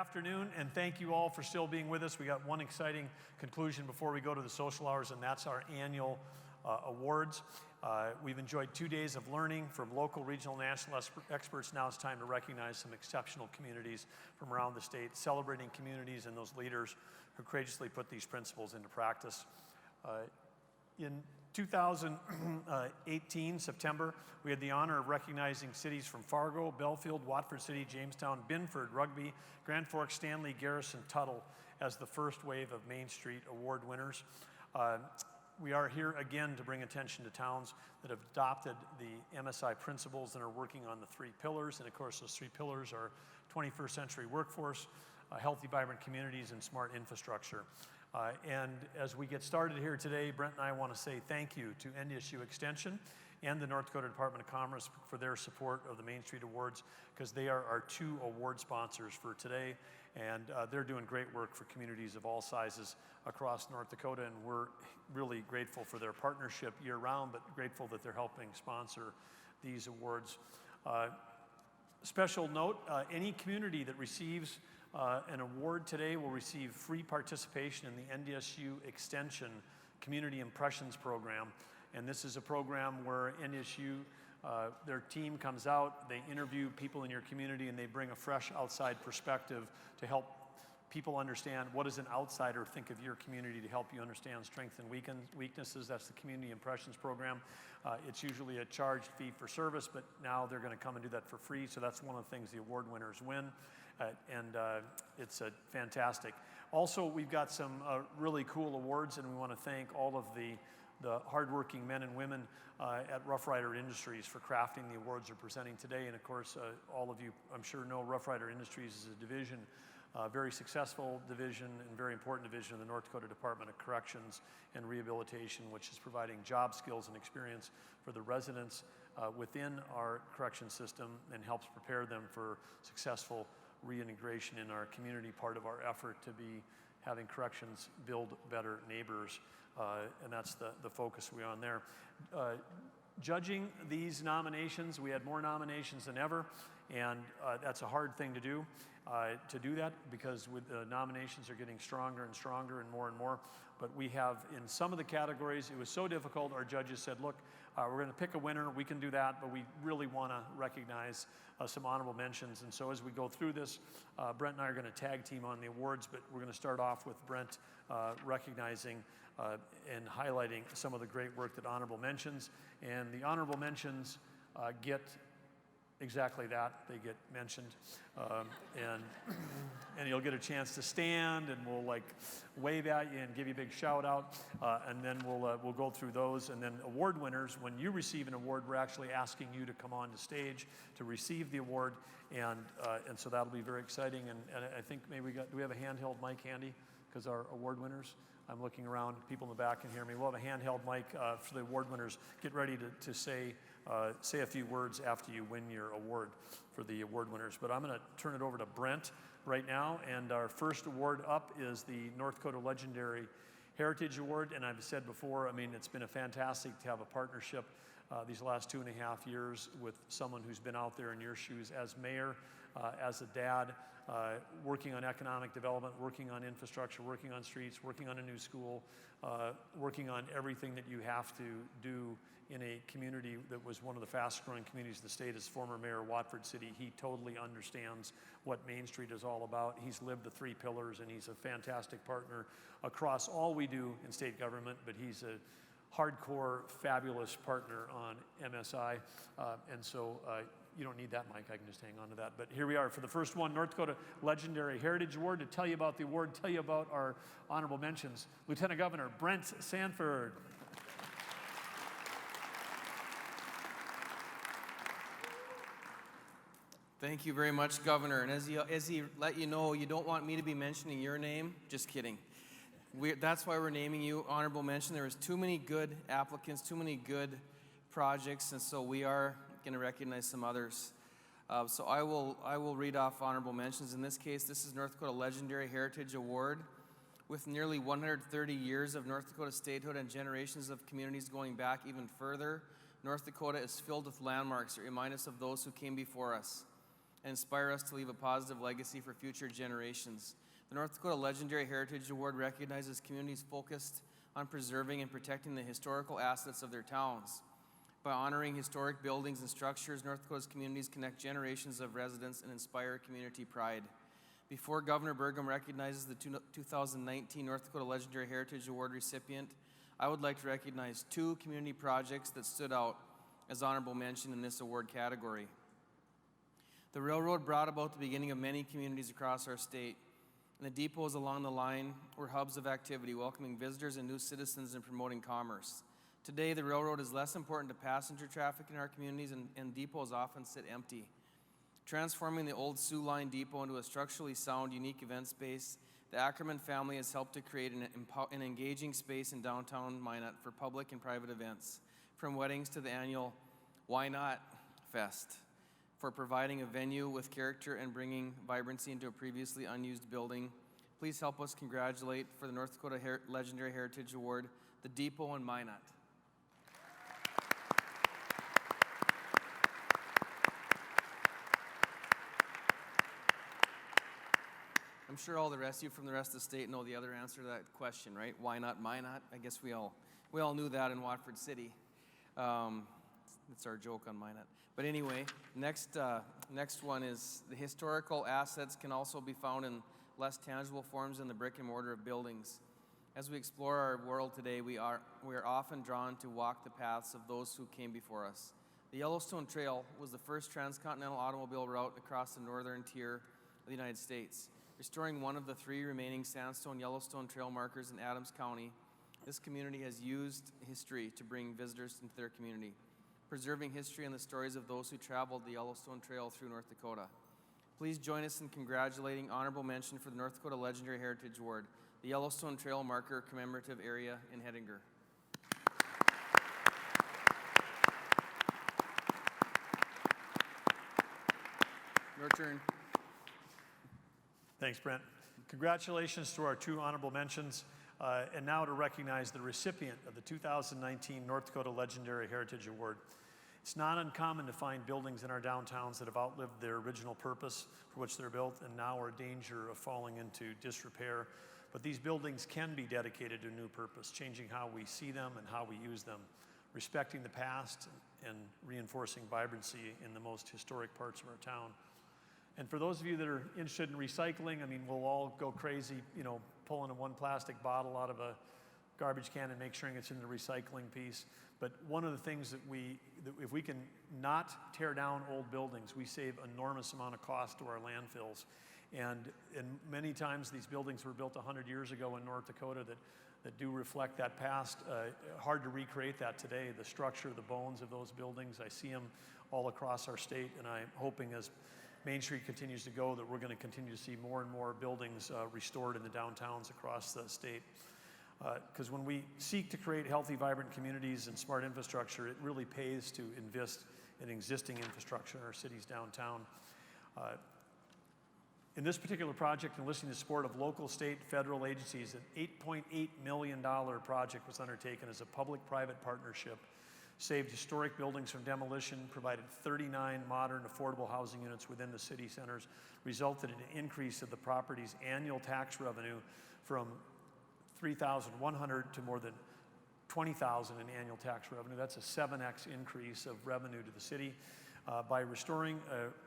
afternoon, and thank you all for still being with us. We got one exciting conclusion before we go to the social hours, and that's our annual awards. We've enjoyed 2 days of learning from local, regional, national experts. Now it's time to recognize some exceptional communities from around the state, celebrating communities and those leaders who courageously put these principles into practice. In 2018, September, we had the honor of recognizing cities from Fargo, Belfield, Watford City, Jamestown, Binford, Rugby, Grand Forks, Stanley, Garrison, Tuttle as the first wave of Main Street Award winners. We are here again to bring attention to towns that have adopted the MSI principles and are working on the 3 pillars. And of course, those 3 pillars are 21st century workforce, healthy, vibrant communities, and smart infrastructure. And as we get started here today, Brent and I want to say thank you to NDSU Extension and the North Dakota Department of Commerce for their support of the Main Street Awards, because they are our 2 award sponsors for today, and they're doing great work for communities of all sizes across North Dakota, and we're really grateful for their partnership year-round, but grateful that they're helping sponsor these awards. Special note, any community that receives an award today will receive free participation in the NDSU Extension Community Impressions Program. And this is a program where NDSU, their team comes out, they interview people in your community, and they bring a fresh outside perspective to help people understand what does an outsider think of your community, to help you understand strengths and weaknesses. That's the Community Impressions Program. It's usually a charged fee for service, but now they're going to come and do that for free. So that's one of the things the award winners win. It's fantastic. Also, we've got some really cool awards, and we want to thank all of the hardworking men and women at Rough Rider Industries for crafting the awards we're presenting today. And of course, all of you, I'm sure, know Rough Rider Industries is a division, very successful division and very important division of the North Dakota Department of Corrections and Rehabilitation, which is providing job skills and experience for the residents within our correction system and helps prepare them for successful reintegration in our community. Part of our effort to be having corrections build better neighbors, and that's the focus we're on there. Judging these nominations, we had more nominations than ever, and that's a hard thing to do that, because with the nominations are getting stronger and stronger and more. But we have, in some of the categories, it was so difficult, our judges said, look, we're going to pick a winner, we can do that, but we really want to recognize some honorable mentions. And so as we go through this, Brent and I are going to tag team on the awards, but we're going to start off with Brent recognizing and highlighting some of the great work that honorable mentions. And the honorable mentions get exactly that. They get mentioned, and you'll get a chance to stand, and we'll like wave at you and give you a big shout out, and then we'll go through those. And then award winners, when you receive an award, we're actually asking you to come on to stage to receive the award, and so that'll be very exciting. And I think maybe do we have a handheld mic handy? Because our award winners, I'm looking around, people in the back can hear me. We'll have a handheld mic for the award winners. Get ready to say a few words after you win your award for the award winners. But I'm going to turn it over to Brent right now. And our first award up is the North Dakota Legendary Heritage Award. And I've said before, I mean, it's been fantastic to have a partnership these last 2.5 years with someone who's been out there in your shoes as mayor, as a dad, working on economic development, working on infrastructure, working on streets, working on a new school, working on everything that you have to do in a community that was one of the fastest growing communities of the state. As former mayor of Watford City, he totally understands what Main Street is all about. He's lived the 3 pillars, and he's a fantastic partner across all we do in state government, but he's a hardcore, fabulous partner on MSI, and so you don't need that mic, I can just hang on to that. But here we are for the first one, North Dakota Legendary Heritage Award. To tell you about the award, tell you about our honorable mentions, Lieutenant Governor Brent Sanford. Thank you very much, Governor. And as he let you know, you don't want me to be mentioning your name. Just kidding. That's why we're naming you honorable mention. There was too many good applicants, too many good projects, and so we are going to recognize some others. So I will read off honorable mentions. In this case, this is North Dakota Legendary Heritage Award. With nearly 130 years of North Dakota statehood and generations of communities going back even further, North Dakota is filled with landmarks that remind us of those who came before us. and inspire us to leave a positive legacy for future generations. The North Dakota Legendary Heritage Award recognizes communities focused on preserving and protecting the historical assets of their towns. By honoring historic buildings and structures, North Dakota's communities connect generations of residents and inspire community pride. Before Governor Burgum recognizes the 2019 North Dakota Legendary Heritage Award recipient, I would like to recognize 2 community projects that stood out as honorable mention in this award category. The railroad brought about the beginning of many communities across our state, and the depots along the line were hubs of activity, welcoming visitors and new citizens and promoting commerce. Today, the railroad is less important to passenger traffic in our communities, and depots often sit empty. Transforming the old Sioux Line Depot into a structurally sound, unique event space, the Ackerman family has helped to create an engaging space in downtown Minot for public and private events, from weddings to the annual Why Not Fest, for providing a venue with character and bringing vibrancy into a previously unused building. Please help us congratulate, for the North Dakota Legendary Heritage Award, the Depot in Minot. I'm sure all the rest of you from the rest of the state know the other answer to that question, right? Why not Minot? I guess we all knew that in Watford City. It's our joke on Minot. But anyway, next one is the historical assets can also be found in less tangible forms in the brick and mortar of buildings. As we explore our world today, we are often drawn to walk the paths of those who came before us. The Yellowstone Trail was the first transcontinental automobile route across the northern tier of the United States. Restoring one of the 3 remaining sandstone Yellowstone Trail markers in Adams County, this community has used history to bring visitors into their community, preserving history and the stories of those who traveled the Yellowstone Trail through North Dakota. Please join us in congratulating honorable mention for the North Dakota Legendary Heritage Award, the Yellowstone Trail Marker Commemorative Area in Hettinger. Your turn. Thanks, Brent. Congratulations to our 2 honorable mentions, and now to recognize the recipient of the 2019 North Dakota Legendary Heritage Award. It's not uncommon to find buildings in our downtowns that have outlived their original purpose for which they're built and now are in danger of falling into disrepair. But these buildings can be dedicated to a new purpose, changing how we see them and how we use them, respecting the past and reinforcing vibrancy in the most historic parts of our town. And for those of you that are interested in recycling, I mean, we'll all go crazy, pulling a 1 plastic bottle out of a garbage can and make sure it's in the recycling piece. But one of the things that if we can not tear down old buildings, we save enormous amount of cost to our landfills. And many times these buildings were built 100 years ago in North Dakota that do reflect that past. Hard to recreate that today, the structure, the bones of those buildings. I see them all across our state, and I'm hoping as Main Street continues to go that we're going to continue to see more and more buildings restored in the downtowns across the state. Because when we seek to create healthy, vibrant communities and smart infrastructure, it really pays to invest in existing infrastructure in our cities downtown. In this particular project, enlisting the support of local, state, federal agencies, an $8.8 million project was undertaken as a public-private partnership, saved historic buildings from demolition, provided 39 modern affordable housing units within the city centers, resulted in an increase of the property's annual tax revenue from $3,100 to more than $20,000 in annual tax revenue. That's a 7x increase of revenue to the city. By restoring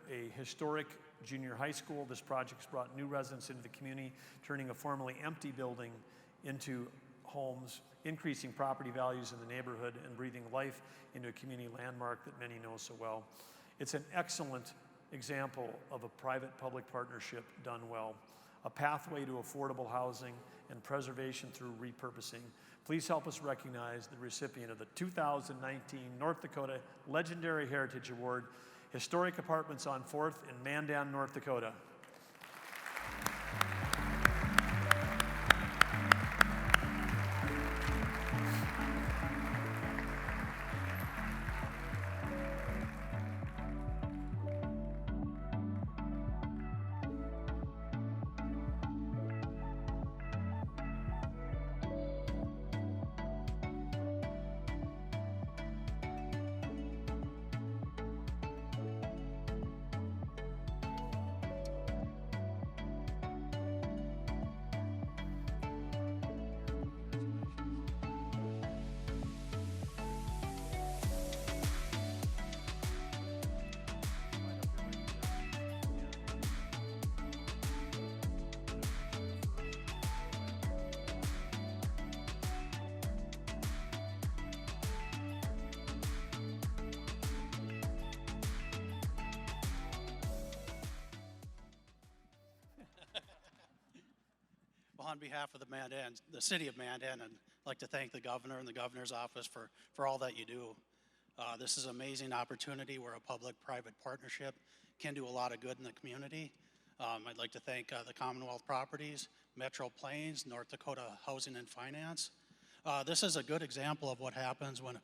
a historic junior high school, this project's brought new residents into the community, turning a formerly empty building into homes, increasing property values in the neighborhood, and breathing life into a community landmark that many know so well. It's an excellent example of a private-public partnership done well, a pathway to affordable housing and preservation through repurposing. Please help us recognize the recipient of the 2019 North Dakota Legendary Heritage Award, Historic Apartments on 4th in Mandan, North Dakota. Well, on behalf of the city of Mandan, I'd like to thank the governor and the governor's office for all that you do. This is an amazing opportunity where a public-private partnership can do a lot of good in the community. I'd like to thank the Commonwealth Properties, Metro Plains, North Dakota Housing and Finance. This is a good example of what happens when a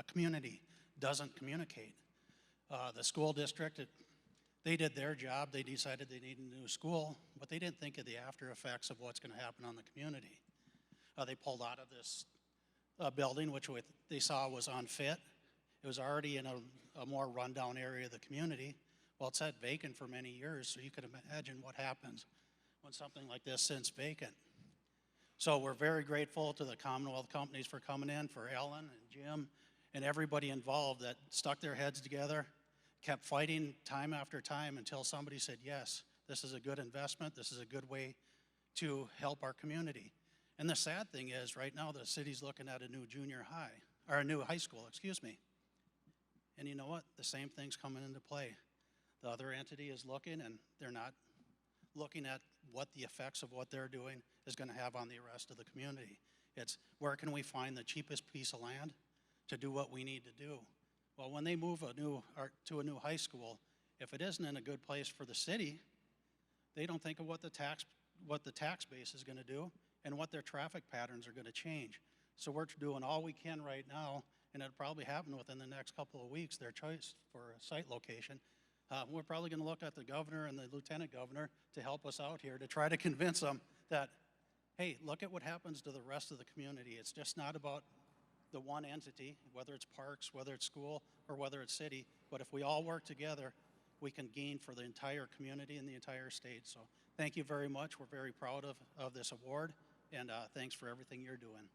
community doesn't communicate. The school district, they did their job. They decided they needed a new school, but they didn't think of the after effects of what's going to happen on the community. They pulled out of this building, which they saw was unfit. It was already in a more rundown area of the community. Well, it sat vacant for many years, so you could imagine what happens when something like this sits vacant. So we're very grateful to the Commonwealth companies for coming in, for Ellen and Jim and everybody involved that stuck their heads together, kept fighting time after time until somebody said, yes, this is a good investment, this is a good way to help our community. And the sad thing is, right now the city's looking at a new a new high school, excuse me. And you know what? The same thing's coming into play. The other entity is looking, and they're not looking at what the effects of what they're doing is going to have on the rest of the community. It's where can we find the cheapest piece of land to do what we need to do? Well, when they move to a new high school, if it isn't in a good place for the city, they don't think of what the tax base is going to do and what their traffic patterns are going to change. So we're doing all we can right now, and it'll probably happen within the next couple of weeks, their choice for a site location. We're probably going to look at the governor and the lieutenant governor to help us out here to try to convince them that, hey, look at what happens to the rest of the community. It's just not about the one entity, whether it's parks, whether it's school, or whether it's city. But if we all work together, we can gain for the entire community and the entire state. So thank you very much. We're very proud of this award, and thanks for everything you're doing.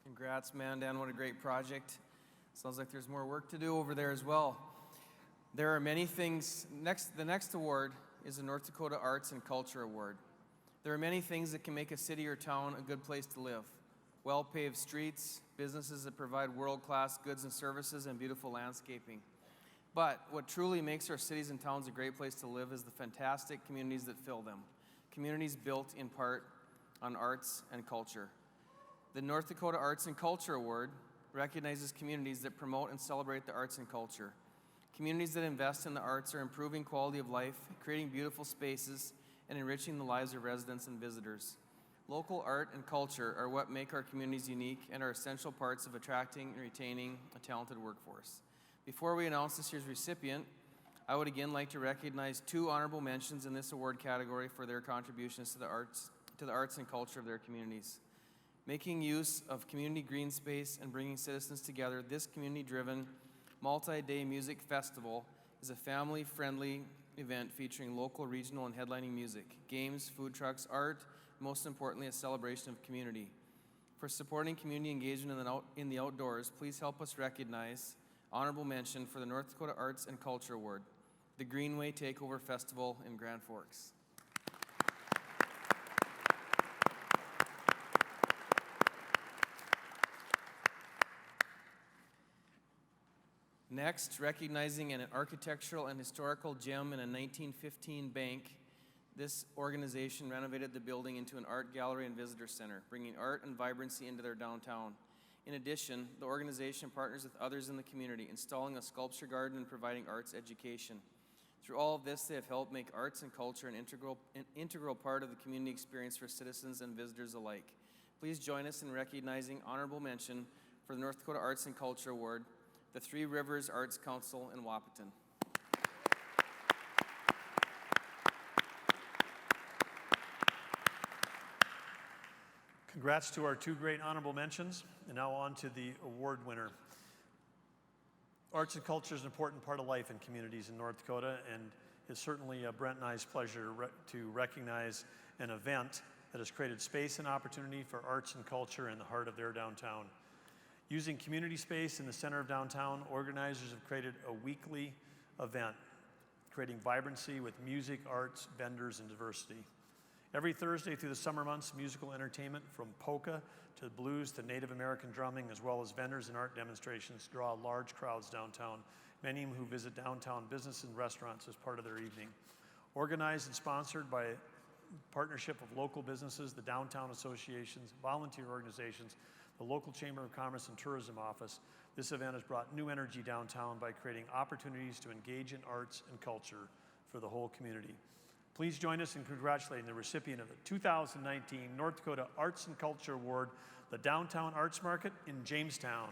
Congrats, Mandan. What a great project. Sounds like there's more work to do over there as well. There are many things. The next award is the North Dakota Arts and Culture Award. There are many things that can make a city or town a good place to live. Well-paved streets, businesses that provide world-class goods and services, and beautiful landscaping. But what truly makes our cities and towns a great place to live is the fantastic communities that fill them. Communities built in part on arts and culture. The North Dakota Arts and Culture Award recognizes communities that promote and celebrate the arts and culture. Communities that invest in the arts are improving quality of life, creating beautiful spaces, and enriching the lives of residents and visitors. Local art and culture are what make our communities unique and are essential parts of attracting and retaining a talented workforce. Before we announce this year's recipient, I would again like to recognize two honorable mentions in this award category for their contributions to the arts and culture of their communities. Making use of community green space and bringing citizens together, this community-driven, multi-day music festival is a family-friendly event featuring local, regional, and headlining music, games, food trucks, art, and most importantly, a celebration of community. For supporting community engagement in the outdoors, please help us recognize honorable mention for the North Dakota Arts and Culture Award, the Greenway Takeover Festival in Grand Forks. Next, recognizing an architectural and historical gem in a 1915 bank, this organization renovated the building into an art gallery and visitor center, bringing art and vibrancy into their downtown. In addition, the organization partners with others in the community, installing a sculpture garden and providing arts education. Through all of this, they have helped make arts and culture an integral part of the community experience for citizens and visitors alike. Please join us in recognizing honorable mention for the North Dakota Arts and Culture Award, the Three Rivers Arts Council in Wahpeton. Congrats to our two great honorable mentions, and now on to the award winner. Arts and culture is an important part of life in communities in North Dakota, and it's certainly Brent and I's pleasure to recognize an event that has created space and opportunity for arts and culture in the heart of their downtown. Using community space in the center of downtown, organizers have created a weekly event, creating vibrancy with music, arts, vendors, and diversity. Every Thursday through the summer months, musical entertainment from polka to blues to Native American drumming, as well as vendors and art demonstrations, draw large crowds downtown, many who visit downtown businesses and restaurants as part of their evening. Organized and sponsored by a partnership of local businesses, the downtown associations, volunteer organizations, the local Chamber of Commerce and Tourism office, this event has brought new energy downtown by creating opportunities to engage in arts and culture for the whole community. Please join us in congratulating the recipient of the 2019 North Dakota Arts and Culture Award, the Downtown Arts Market in Jamestown.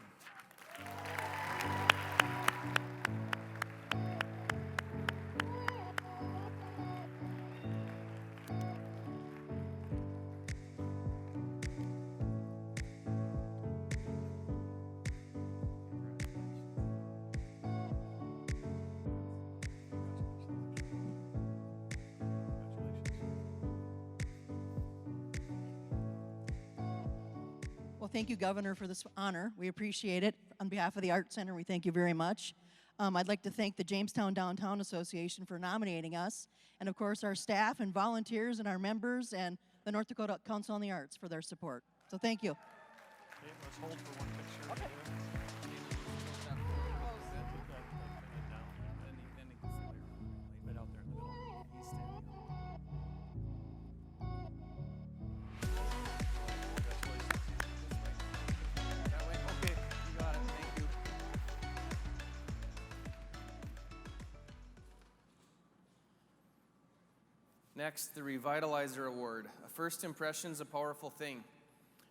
Well, thank you, Governor, for this honor. We appreciate it. On behalf of the Art Center, we thank you very much. I'd like to thank the Jamestown Downtown Association for nominating us, and of course our staff and volunteers and our members and the North Dakota Council on the Arts for their support. So thank you. Okay, let's hold for one picture. Okay. Right out there in the middle. That way? Okay, you got it. Thank you. Next, the Revitalizer Award. A first impression is a powerful thing.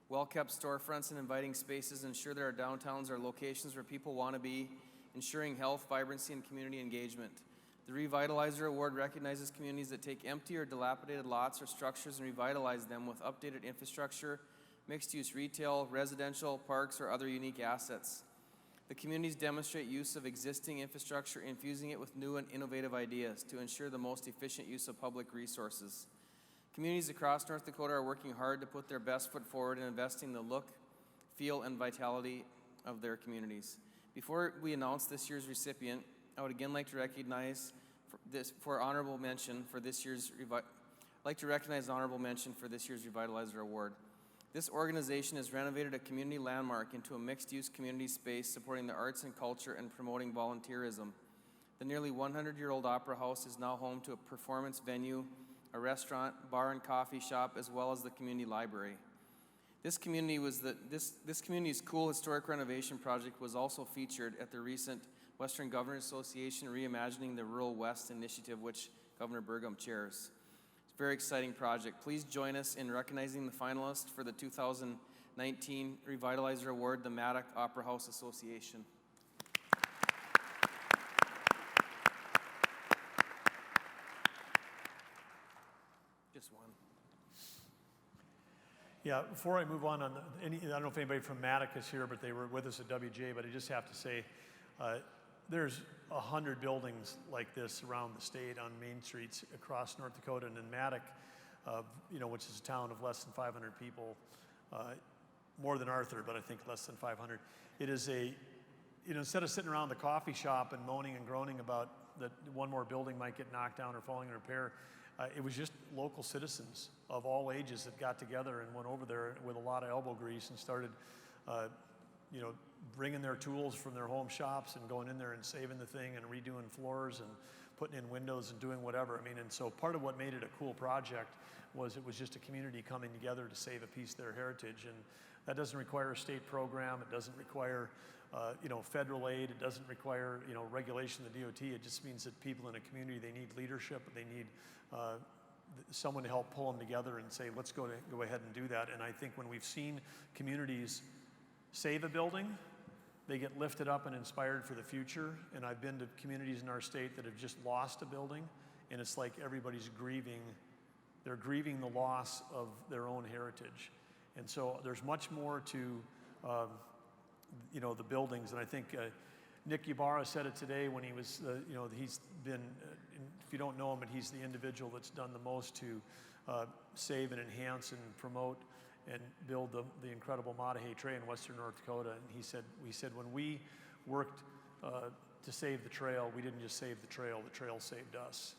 Well-kept storefronts and inviting spaces ensure that our downtowns are locations where people want to be, ensuring health, vibrancy, and community engagement. The Revitalizer Award recognizes communities that take empty or dilapidated lots or structures and revitalize them with updated infrastructure, mixed-use retail, residential, parks, or other unique assets. The communities demonstrate use of existing infrastructure, infusing it with new and innovative ideas to ensure the most efficient use of public resources. Communities across North Dakota are working hard to put their best foot forward in investing in the look, feel, and vitality of their communities. Before we announce this year's recipient, I would again like to recognize honorable mention for this year's Revitalizer Award. This organization has renovated a community landmark into a mixed-use community space supporting the arts and culture and promoting volunteerism. The nearly 100-year-old Opera House is now home to a performance venue, a restaurant, bar and coffee shop, as well as the community library. This community's cool historic renovation project was also featured at the recent Western Governors Association Reimagining the Rural West initiative, which Governor Burgum chairs. It's a very exciting project. Please join us in recognizing the finalist for the 2019 Revitalizer Award, the Maddock Opera House Association. Just one. Yeah, before I move on, I don't know if anybody from Maddock is here, but they were with us at WJ, but I just have to say, there's 100 buildings like this around the state on main streets across North Dakota, and in Maddock, which is a town of less than 500 people, more than Arthur, but I think less than 500. It is instead of sitting around the coffee shop and moaning and groaning about that one more building might get knocked down or falling in repair, it was just local citizens of all ages that got together and went over there with a lot of elbow grease and started, bringing their tools from their home shops and going in there and saving the thing and redoing floors and putting in windows and doing whatever. And so part of what made it a cool project was it was just a community coming together to save a piece of their heritage. And that doesn't require a state program. It doesn't require, federal aid. It doesn't require, regulation of the DOT. It just means that people in a community, they need leadership. They need someone to help pull them together and say, let's go ahead and do that. And I think when we've seen communities save a building, they get lifted up and inspired for the future. And I've been to communities in our state that have just lost a building, and it's like everybody's grieving. They're grieving the loss of their own heritage. And so there's much more to, the buildings. And I think Nick Ybarra said it today when he was, he's been, if you don't know him, but he's the individual that's done the most to save and enhance and promote and build the incredible Mattahey Trail in western North Dakota. And we said when we worked to to save the trail, we didn't just save the trail saved us.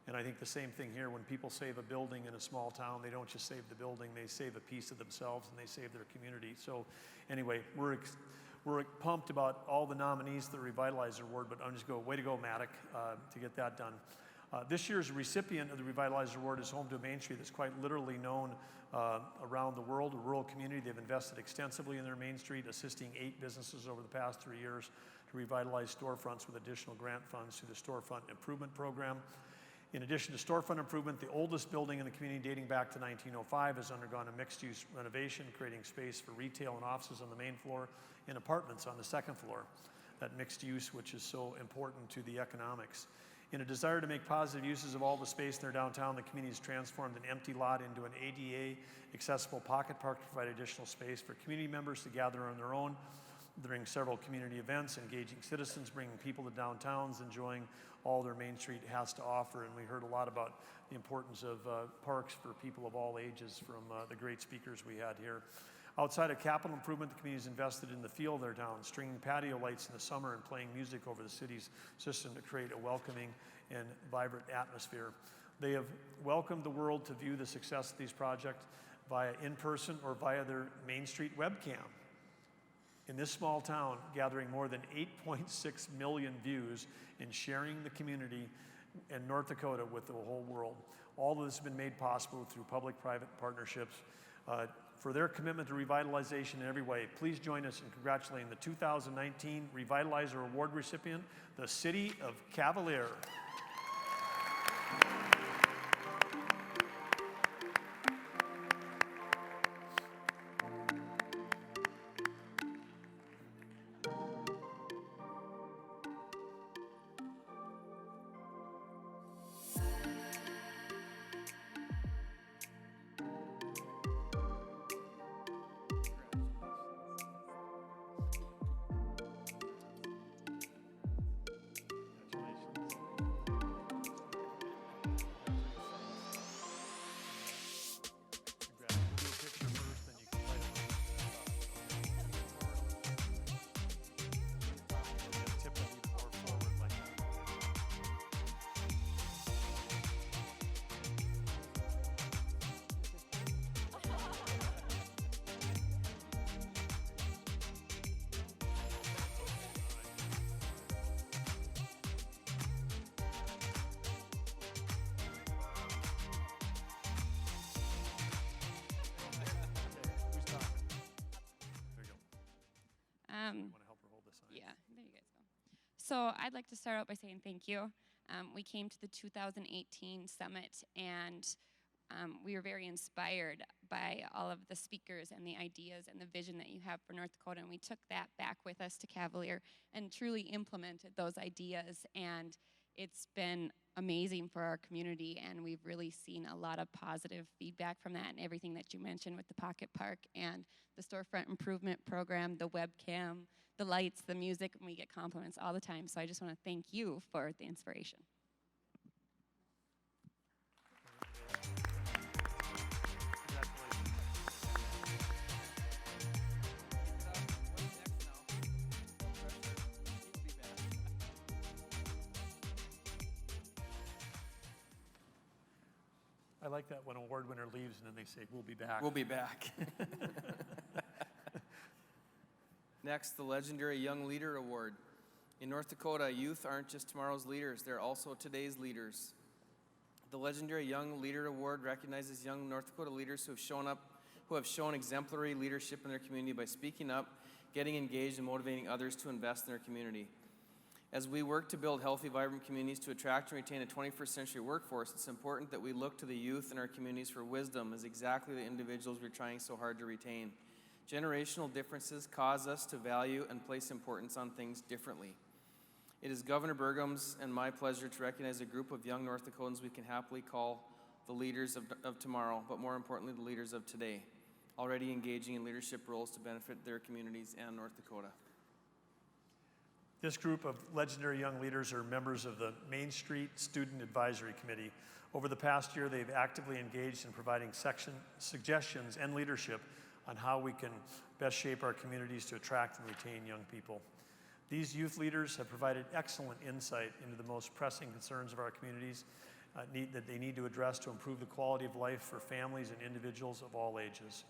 And I think the same thing here, when people save a building in a small town, they don't just save the building, they save a piece of themselves and they save their community. So anyway, we're pumped about all the nominees to the Revitalizer Award, but I'm just going, way to go, Maddock, to get that done. This year's recipient of the Revitalizer Award is home to a Main Street that's quite literally known around the world, a rural community. They've invested extensively in their Main Street, assisting 8 businesses over the past 3 years to revitalize storefronts with additional grant funds through the Storefront Improvement Program. In addition to storefront improvement, the oldest building in the community, dating back to 1905, has undergone a mixed-use renovation, creating space for retail and offices on the main floor and apartments on the second floor. That mixed use, which is so important to the economics. In a desire to make positive uses of all the space in their downtown, the community has transformed an empty lot into an ADA accessible pocket park to provide additional space for community members to gather on their own during several community events, engaging citizens, bringing people to downtowns, enjoying all their Main Street has to offer. And we heard a lot about the importance of parks for people of all ages from the great speakers we had here. Outside of capital improvement, the community has invested in the feel of their town, stringing patio lights in the summer and playing music over the city's system to create a welcoming and vibrant atmosphere. They have welcomed the world to view the success of these projects via in-person or via their Main Street webcam. In this small town, gathering more than 8.6 million views and sharing the community in North Dakota with the whole world. All of this has been made possible through public-private partnerships. For their commitment to revitalization in every way, please join us in congratulating the 2019 Revitalizer Award recipient, the City of Cavalier. Want to help her hold this sign? Yeah, there you guys go. So I'd like to start out by saying thank you. We came to the 2018 summit, and we were very inspired by all of the speakers and the ideas and the vision that you have for North Dakota, and we took that back with us to Cavalier and truly implemented those ideas, and it's been amazing for our community, and we've really seen a lot of positive feedback from that and everything that you mentioned with the Pocket Park and the Storefront Improvement Program, the webcam, the lights, the music, and we get compliments all the time. So I just want to thank you for the inspiration. I like that when an award winner leaves and then they say, we'll be back. We'll be back. Next, the Legendary Young Leader Award. In North Dakota, youth aren't just tomorrow's leaders, they're also today's leaders. The Legendary Young Leader Award recognizes young North Dakota leaders who have shown exemplary leadership in their community by speaking up, getting engaged, and motivating others to invest in their community. As we work to build healthy, vibrant communities to attract and retain a 21st century workforce, it's important that we look to the youth in our communities for wisdom as exactly the individuals we're trying so hard to retain. Generational differences cause us to value and place importance on things differently. It is Governor Burgum's and my pleasure to recognize a group of young North Dakotans we can happily call the leaders of tomorrow, but more importantly, the leaders of today, already engaging in leadership roles to benefit their communities and North Dakota. This group of legendary young leaders are members of the Main Street Student Advisory Committee. Over the past year, they've actively engaged in providing suggestions and leadership on how we can best shape our communities to attract and retain young people. These youth leaders have provided excellent insight into the most pressing concerns of our communities that they need to address to improve the quality of life for families and individuals of all ages.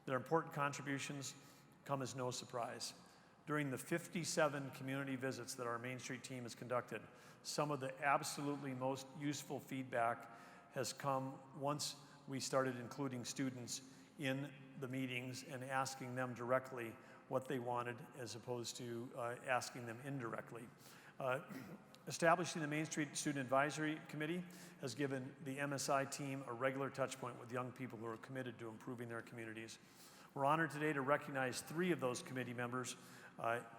Their important contributions come as no surprise. During the 57 community visits that our Main Street team has conducted, some of the absolutely most useful feedback has come once we started including students in the meetings and asking them directly what they wanted as opposed to asking them indirectly. Establishing the Main Street Student Advisory Committee has given the MSI team a regular touch point with young people who are committed to improving their communities. We're honored today to recognize 3 of those committee members,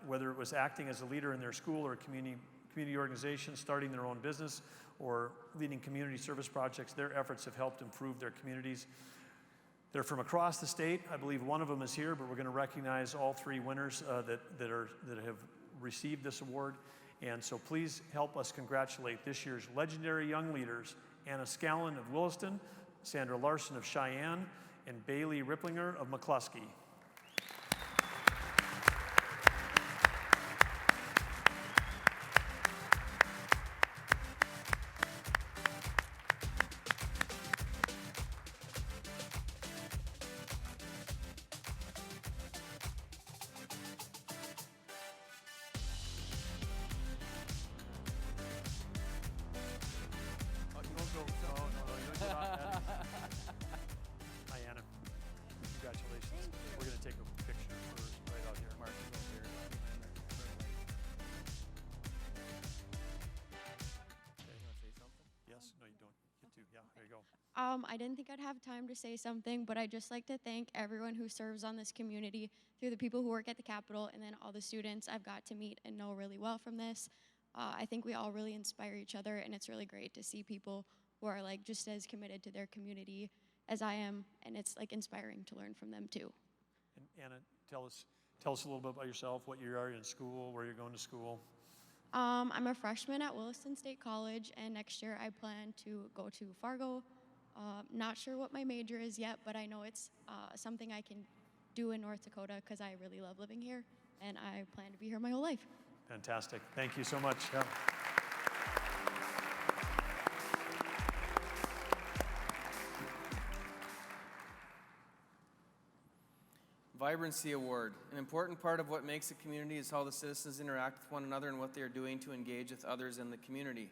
whether it was acting as a leader in their school or a community organization, starting their own business, or leading community service projects. Their efforts have helped improve their communities. They're from across the state. I believe one of them is here, but we're going to recognize all 3 winners that have received this award. And so please help us congratulate this year's legendary young leaders, Anna Scallon of Williston, Sandra Larson of Cheyenne, and Bailey Ripplinger of McCluskey. Hi, Anna. Congratulations. We're going to take a picture first, right out here. Mark is over here. Okay. You want to say something? Yes? No, you don't. Get to. Yeah, there you go. I didn't think I'd have time to say something, but I'd just like to thank everyone who serves on this community, through the people who work at the Capitol, and then all the students I've got to meet and know really well from this. I think we all really inspire each other, and it's really great to see people who are like just as committed to their community as I am, and it's like inspiring to learn from them too. And Anna, tell us a little bit about yourself, what year are you in school, where you're going to school. I'm a freshman at Williston State College, and next year I plan to go to Fargo. Not sure what my major is yet, but I know it's something I can do in North Dakota because I really love living here, and I plan to be here my whole life. Fantastic. Thank you so much. Yeah. Vibrancy Award. An important part of what makes a community is how the citizens interact with one another and what they are doing to engage with others in the community.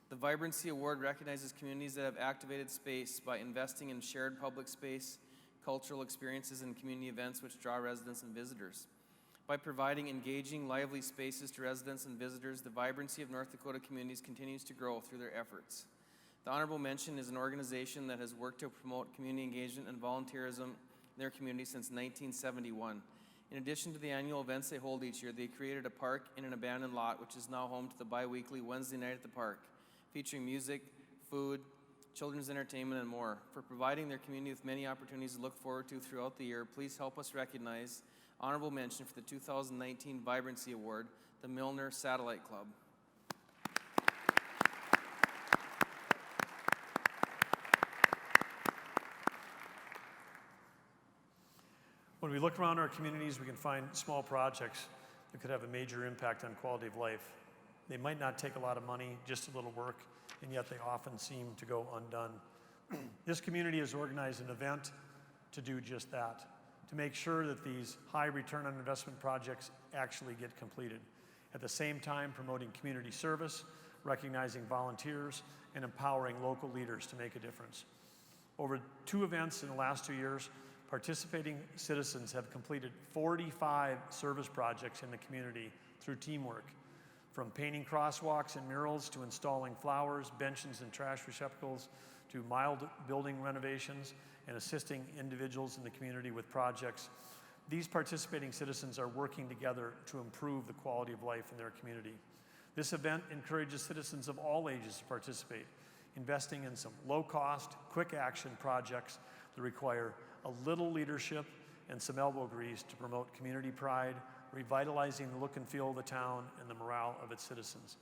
The Vibrancy Award recognizes communities that have activated space by investing in shared public space, cultural experiences, and community events which draw residents and visitors. By providing engaging, lively spaces to residents and visitors, the vibrancy of North Dakota communities continues to grow through their efforts. The Honorable Mention is an organization that has worked to promote community engagement and volunteerism in their community since 1971. In addition to the annual events they hold each year, they created a park in an abandoned lot, which is now home to the bi-weekly Wednesday Night at the Park, featuring music, food, children's entertainment, and more. For providing their community with many opportunities to look forward to throughout the year, please help us recognize Honorable Mention for the 2019 Vibrancy Award, the Milnor Satellite Club. When we look around our communities, we can find small projects that could have a major impact on quality of life. They might not take a lot of money, just a little work, and yet they often seem to go undone. This community has organized an event to do just that, to make sure that these high return on investment projects actually get completed. At the same time, promoting community service, recognizing volunteers, and empowering local leaders to make a difference. Over 2 events in the last 2 years, participating citizens have completed 45 service projects in the community through teamwork, from painting crosswalks and murals to installing flowers, benches, and trash receptacles, to mild building renovations and assisting individuals in the community with projects. These participating citizens are working together to improve the quality of life in their community. This event encourages citizens of all ages to participate, investing in some low-cost, quick-action projects that require a little leadership and some elbow grease to promote community pride, revitalizing the look and feel of the town and the morale of its citizens.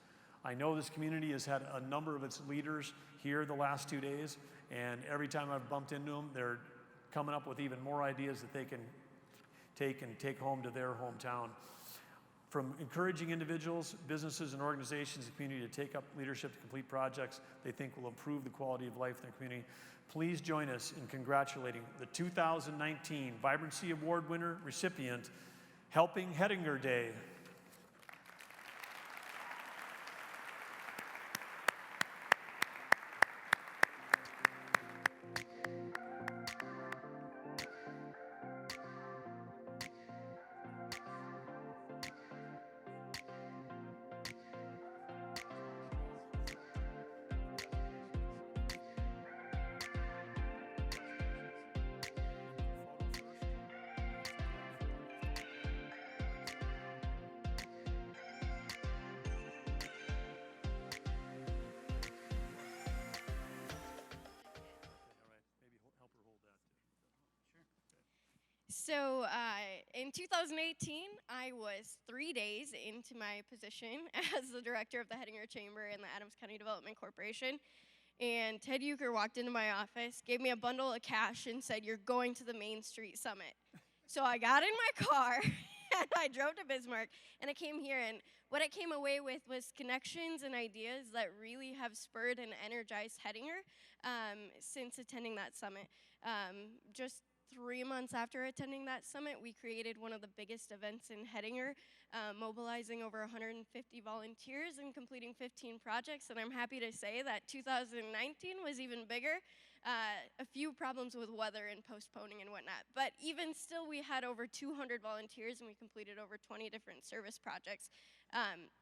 I know this community has had a number of its leaders here the last 2 days, and every time I've bumped into them, they're coming up with even more ideas that they can take home to their hometown. From encouraging individuals, businesses, and organizations in the community to take up leadership to complete projects they think will improve the quality of life in their community, please join us in congratulating the 2019 Vibrancy Award winner recipient, Helping Hettinger Day. So in 2018, I was 3 days into my position as the director of the Hettinger Chamber in the Adams County Development Corporation. And Ted Euchre walked into my office, gave me a bundle of cash, and said, "You're going to the Main Street Summit." So I got in my car, and I drove to Bismarck, and I came here. And what I came away with was connections and ideas that really have spurred and energized Hettinger since attending that summit. Just 3 months after attending that summit, we created one of the biggest events in Hettinger, mobilizing over 150 volunteers and completing 15 projects. And I'm happy to say that 2019 was even bigger. A few problems with weather and postponing and whatnot. But even still, we had over 200 volunteers and we completed over 20 different service projects.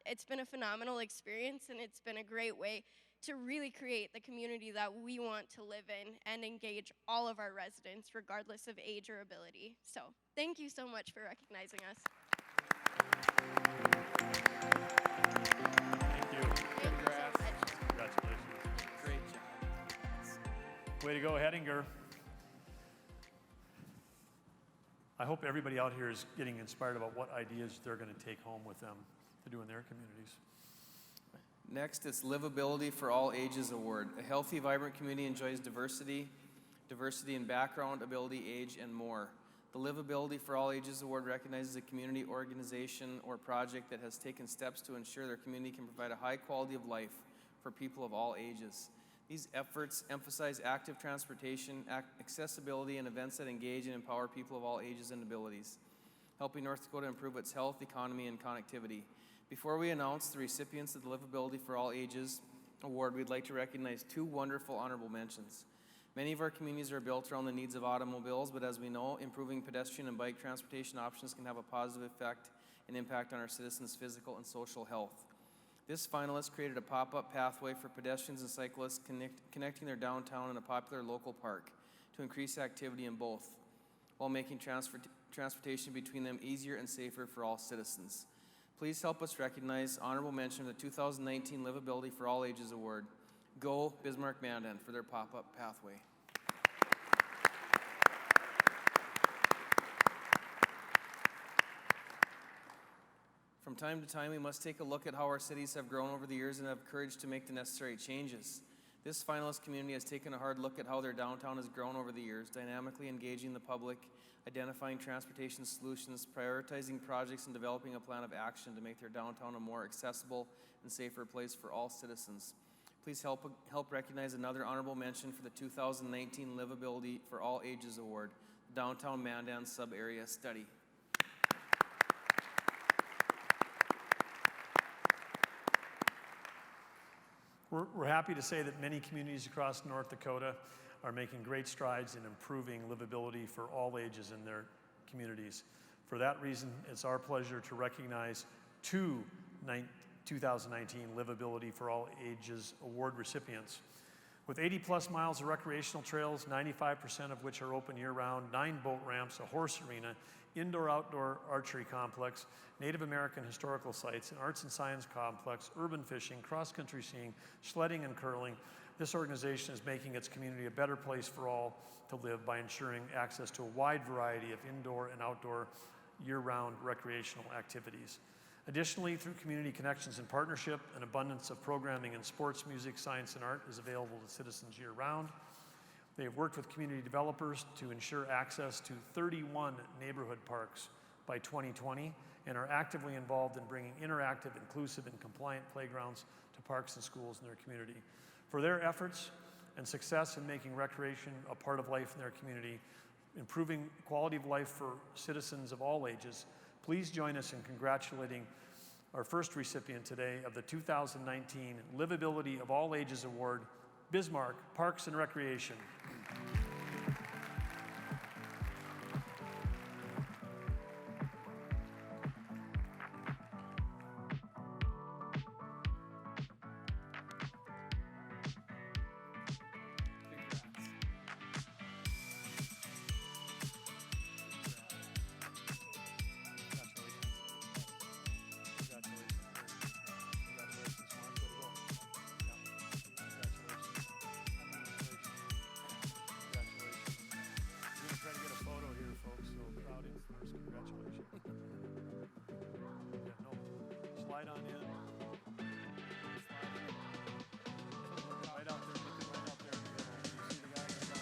It's been a phenomenal experience, and it's been a great way to really create the community that we want to live in and engage all of our residents regardless of age or ability. So thank you so much for recognizing us. Thank you. Congrats. Congratulations. Great job. Way to go, Hettinger. I hope everybody out here is getting inspired about what ideas they're going to take home with them to do in their communities. Next, it's Livability for All Ages Award. A healthy, vibrant community enjoys diversity in background, ability, age, and more. The Livability for All Ages Award recognizes a community, organization, or project that has taken steps to ensure their community can provide a high quality of life for people of all ages. These efforts emphasize active transportation, accessibility, and events that engage and empower people of all ages and abilities, helping North Dakota improve its health, economy, and connectivity. Before we announce the recipients of the Livability for All Ages Award, we'd like to recognize two wonderful honorable mentions. Many of our communities are built around the needs of automobiles, but as we know, improving pedestrian and bike transportation options can have a positive effect and impact on our citizens' physical and social health. This finalist created a pop-up pathway for pedestrians and cyclists connecting their downtown and a popular local park to increase activity in both, while making transportation between them easier and safer for all citizens. Please help us recognize honorable mention of the 2019 Livability for All Ages Award. Go Bismarck Mandan for their pop-up pathway. From time to time, we must take a look at how our cities have grown over the years and have courage to make the necessary changes. This finalist community has taken a hard look at how their downtown has grown over the years, dynamically engaging the public, identifying transportation solutions, prioritizing projects, and developing a plan of action to make their downtown a more accessible and safer place for all citizens. Please help recognize another honorable mention for the 2019 Livability for All Ages Award, the Downtown Mandan Sub-Area Study. We're happy to say that many communities across North Dakota are making great strides in improving livability for all ages in their communities. For that reason, it's our pleasure to recognize two 2019 Livability for All Ages Award recipients. With 80-plus miles of recreational trails, 95% of which are open year-round, 9 boat ramps, a horse arena, indoor-outdoor archery complex, Native American historical sites, an arts and science complex, urban fishing, cross-country skiing, sledding, and curling, this organization is making its community a better place for all to live by ensuring access to a wide variety of indoor and outdoor year-round recreational activities. Additionally, through community connections and partnership, an abundance of programming in sports, music, science, and art is available to citizens year-round. They have worked with community developers to ensure access to 31 neighborhood parks by 2020 and are actively involved in bringing interactive, inclusive, and compliant playgrounds to parks and schools in their community. For their efforts and success in making recreation a part of life in their community, improving quality of life for citizens of all ages, please join us in congratulating our first recipient today of the 2019 Livability of All Ages Award, Bismarck Parks and Recreation. Slide on in. Right out there, look right out there in the middle. You see the guy in the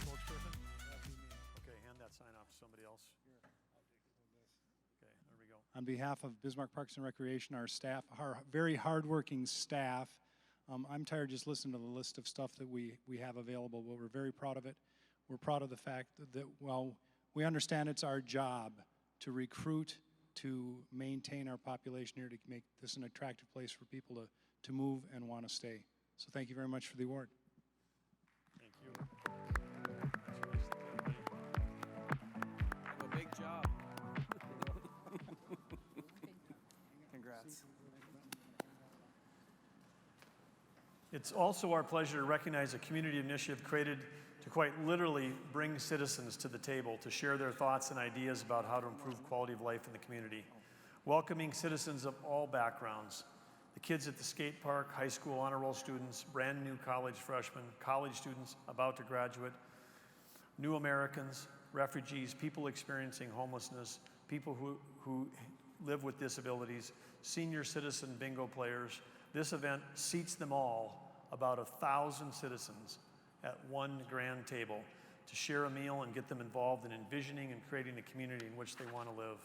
spokesperson? Okay, hand that sign off to somebody else. Okay, there we go. On behalf of Bismarck Parks and Recreation, our staff, our very hardworking staff, I'm tired just listening to the list of stuff that we have available, but we're very proud of it. We're proud of the fact that, well, we understand it's our job to recruit, to maintain our population here, to make this an attractive place for people to move and want to stay. So thank you very much for the award. Thank you. Congratulations, everybody. A big job. Congrats. It's also our pleasure to recognize a community initiative created to quite literally bring citizens to the table to share their thoughts and ideas about how to improve quality of life in the community. Welcoming citizens of all backgrounds, the kids at the skate park, high school honor roll students, brand new college freshmen, college students about to graduate, new Americans, refugees, people experiencing homelessness, people who live with disabilities, senior citizen bingo players. This event seats them all, about 1,000 citizens, at one grand table to share a meal and get them involved in envisioning and creating the community in which they want to live.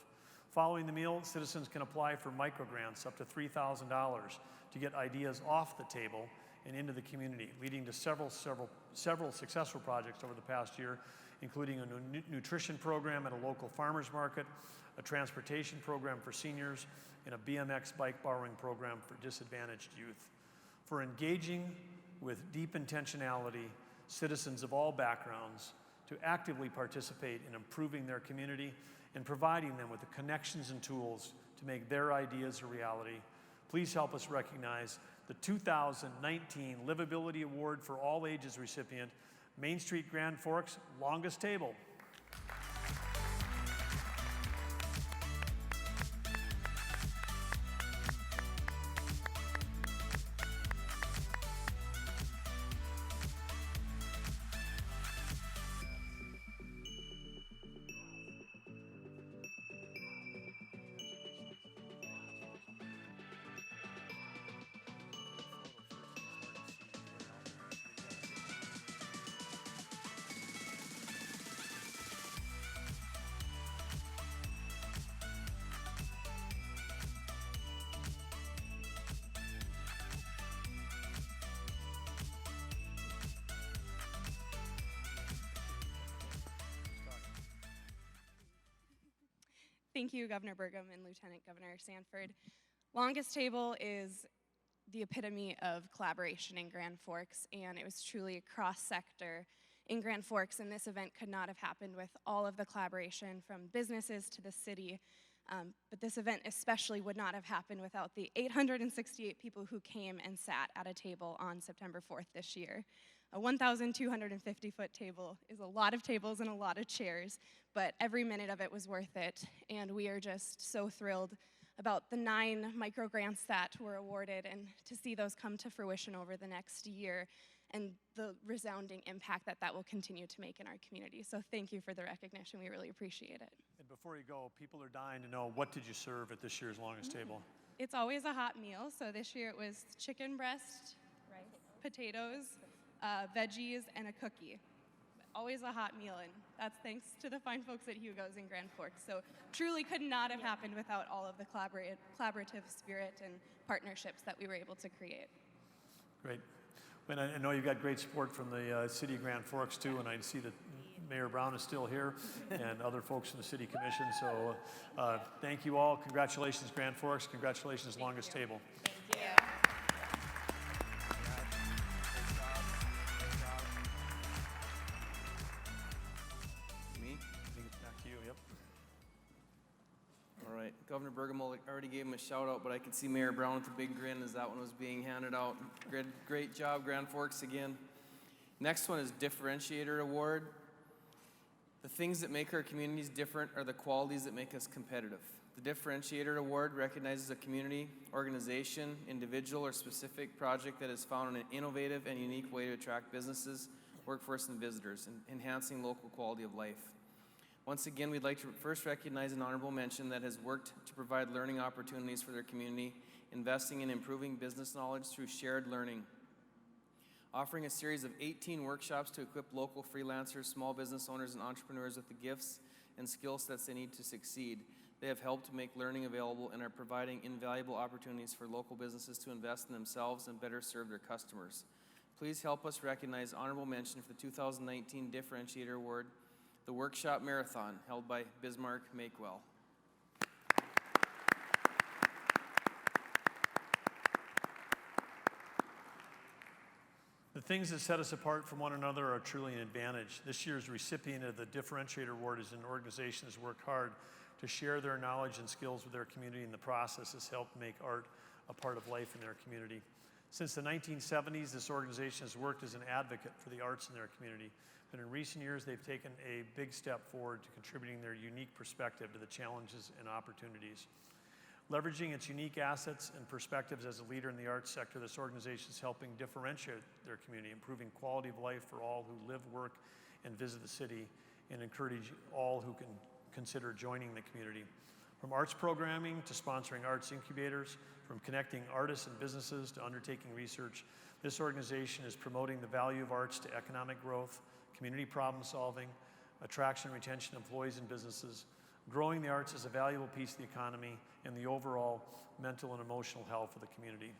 Following the meal, citizens can apply for microgrants up to $3,000 to get ideas off the table and into the community, leading to several successful projects over the past year, including a nutrition program at a local farmer's market, a transportation program for seniors, and a BMX bike borrowing program for disadvantaged youth. For engaging with deep intentionality citizens of all backgrounds to actively participate in improving their community and providing them with the connections and tools to make their ideas a reality, please help us recognize the 2019 Livability Award for All Ages recipient, Main Street Grand Forks Longest Table. Thank you, Governor Burgum and Lieutenant Governor Sanford. Longest Table is the epitome of collaboration in Grand Forks, and it was truly cross-sector in Grand Forks, and this event could not have happened with all of the collaboration from businesses to the city. But this event especially would not have happened without the 868 people who came and sat at a table on September 4th this year. A 1,250-foot table is a lot of tables and a lot of chairs, but every minute of it was worth it, and we are just so thrilled about the 9 micro grants that were awarded and to see those come to fruition over the next year and the resounding impact that will continue to make in our community. So thank you for the recognition. We really appreciate it. And before you go, people are dying to know, what did you serve at this year's Longest Table? It's always a hot meal, so this year it was chicken breast, rice, potatoes, veggies, and a cookie. Always a hot meal, and that's thanks to the fine folks at Hugo's in Grand Forks. So truly could not have happened without all of the collaborative spirit and partnerships that we were able to create. Great. And I know you've got great support from the City of Grand Forks too, and I see that Mayor Brown is still here and other folks from the City Commission. So thank you all. Congratulations, Grand Forks. Congratulations, Longest Table. Thank you. Me? I think it's back to you, yep. All right, Governor Bergamo already gave him a shout out, but I could see Mayor Brown with a big grin as that one was being handed out. Great job, Grand Forks again. Next one is Differentiator Award. The things that make our communities different are the qualities that make us competitive. The Differentiator Award recognizes a community, organization, individual, or specific project that has found an innovative and unique way to attract businesses, workforce, and visitors, enhancing local quality of life. Once again, we'd like to first recognize an honorable mention that has worked to provide learning opportunities for their community, investing in improving business knowledge through shared learning, offering a series of 18 workshops to equip local freelancers, small business owners, and entrepreneurs with the gifts and skill sets they need to succeed. They have helped to make learning available and are providing invaluable opportunities for local businesses to invest in themselves and better serve their customers. Please help us recognize honorable mention for the 2019 Differentiator Award, the Workshop Marathon, held by Bismarck Makewell. The things that set us apart from one another are truly an advantage. This year's recipient of the Differentiator Award is an organization that's worked hard to share their knowledge and skills with their community, and the process has helped make art a part of life in their community. Since the 1970s, this organization has worked as an advocate for the arts in their community, but in recent years, they've taken a big step forward to contributing their unique perspective to the challenges and opportunities. Leveraging its unique assets and perspectives as a leader in the arts sector, this organization is helping differentiate their community, improving quality of life for all who live, work, and visit the city, and encourage all who can consider joining the community. From arts programming to sponsoring arts incubators, from connecting artists and businesses to undertaking research, this organization is promoting the value of arts to economic growth, community problem solving, attraction and retention of employees and businesses, growing the arts as a valuable piece of the economy, and the overall mental and emotional health of the community.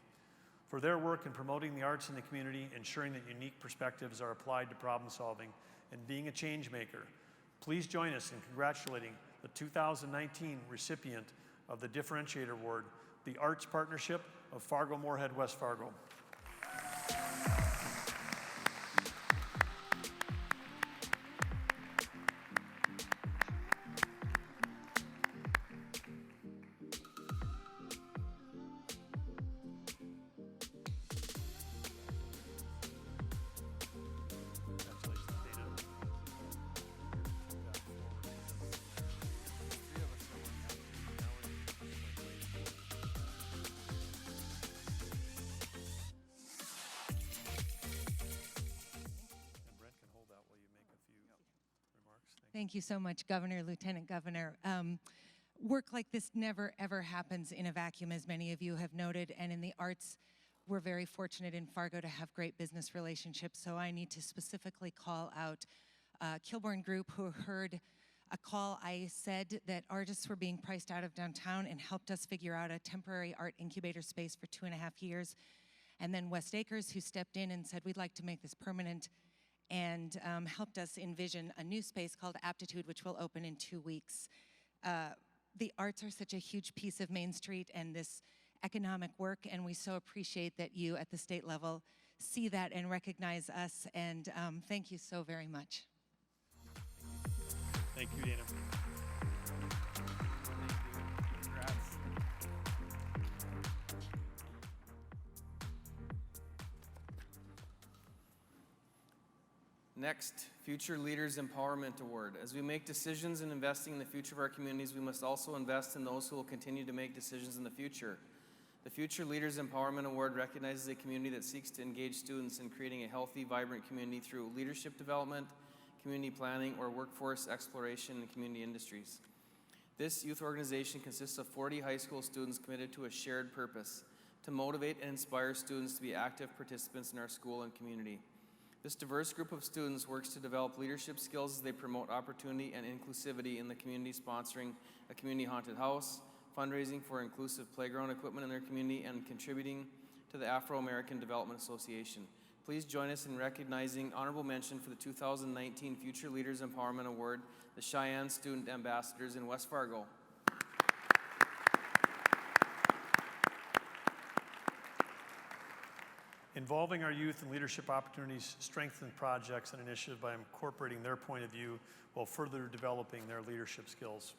For their work in promoting the arts in the community, ensuring that unique perspectives are applied to problem solving, and being a change maker, please join us in congratulating the 2019 recipient of the Differentiator Award, the Arts Partnership of Fargo, Moorhead, West Fargo. Thank you so much, Governor, Lieutenant Governor. Work like this never, ever happens in a vacuum, as many of you have noted, and in the arts, we're very fortunate in Fargo to have great business relationships, so I need to specifically call out Kilbourne Group, who heard a call. I said that artists were being priced out of downtown and helped us figure out a temporary art incubator space for 2.5 years, and then West Acres, who stepped in and said, we'd like to make this permanent, and helped us envision a new space called Aptitude, which will open in 2 weeks. The arts are such a huge piece of Main Street and this economic work, and we so appreciate that you at the state level see that and recognize us, and thank you so very much. Thank you, Dana. Congrats. Next, Future Leaders Empowerment Award. As we make decisions in investing in the future of our communities, we must also invest in those who will continue to make decisions in the future. The Future Leaders Empowerment Award recognizes a community that seeks to engage students in creating a healthy, vibrant community through leadership development, community planning, or workforce exploration in community industries. This youth organization consists of 40 high school students committed to a shared purpose, to motivate and inspire students to be active participants in our school and community. This diverse group of students works to develop leadership skills as they promote opportunity and inclusivity in the community, sponsoring a community haunted house, fundraising for inclusive playground equipment in their community, and contributing to the Afro-American Development Association. Please join us in recognizing honorable mention for the 2019 Future Leaders Empowerment Award, the Cheyenne Student Ambassadors in West Fargo. Involving our youth in leadership opportunities strengthens projects and initiatives by incorporating their point of view while further developing their leadership skills.